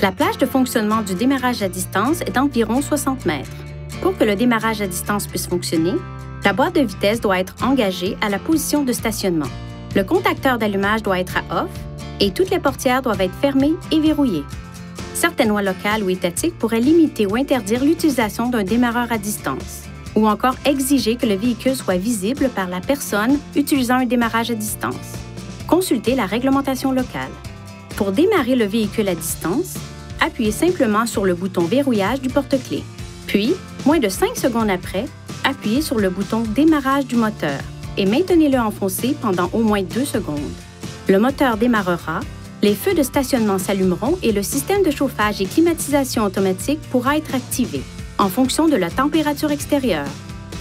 La plage de fonctionnement du démarrage à distance est d'environ 60 mètres. Pour que le démarrage à distance puisse fonctionner, la boîte de vitesse doit être engagée à la position de stationnement. Le contacteur d'allumage doit être à off et toutes les portières doivent être fermées et verrouillées. Certaines lois locales ou étatiques pourraient limiter ou interdire l'utilisation d'un démarreur à distance, ou encore exiger que le véhicule soit visible par la personne utilisant un démarrage à distance. Consultez la réglementation locale. Pour démarrer le véhicule à distance, appuyez simplement sur le bouton verrouillage du porte-clés. Puis, moins de 5 secondes après, appuyez sur le bouton démarrage du moteur et maintenez-le enfoncé pendant au moins 2 secondes. Le moteur démarrera, les feux de stationnement s'allumeront et le système de chauffage et climatisation automatique pourra être activé en fonction de la température extérieure.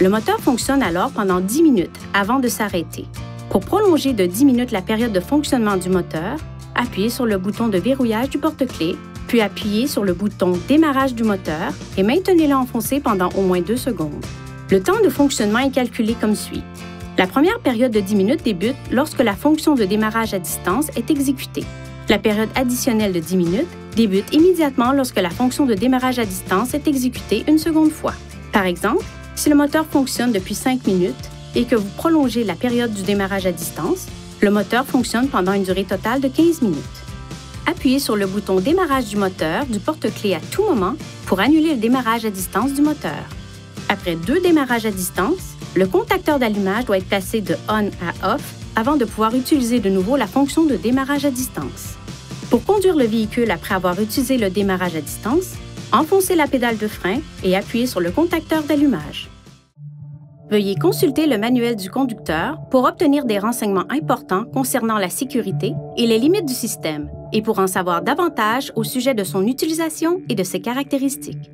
Le moteur fonctionne alors pendant 10 minutes avant de s'arrêter. Pour prolonger de 10 minutes la période de fonctionnement du moteur, appuyez sur le bouton de verrouillage du porte-clés, puis appuyez sur le bouton démarrage du moteur et maintenez-le enfoncé pendant au moins 2 secondes. Le temps de fonctionnement est calculé comme suit. La première période de 10 minutes débute lorsque la fonction de démarrage à distance est exécutée. La période additionnelle de 10 minutes débute immédiatement lorsque la fonction de démarrage à distance est exécutée une seconde fois. Par exemple, si le moteur fonctionne depuis 5 minutes et que vous prolongez la période du démarrage à distance, le moteur fonctionne pendant une durée totale de 15 minutes. Appuyez sur le bouton démarrage du moteur du porte-clés à tout moment pour annuler le démarrage à distance du moteur. Après 2 démarrages à distance, le contacteur d'allumage doit être passé de on à off avant de pouvoir utiliser de nouveau la fonction de démarrage à distance. Pour conduire le véhicule après avoir utilisé le démarrage à distance, enfoncez la pédale de frein et appuyez sur le contacteur d'allumage. Veuillez consulter le manuel du conducteur pour obtenir des renseignements importants concernant la sécurité et les limites du système et pour en savoir davantage au sujet de son utilisation et de ses caractéristiques.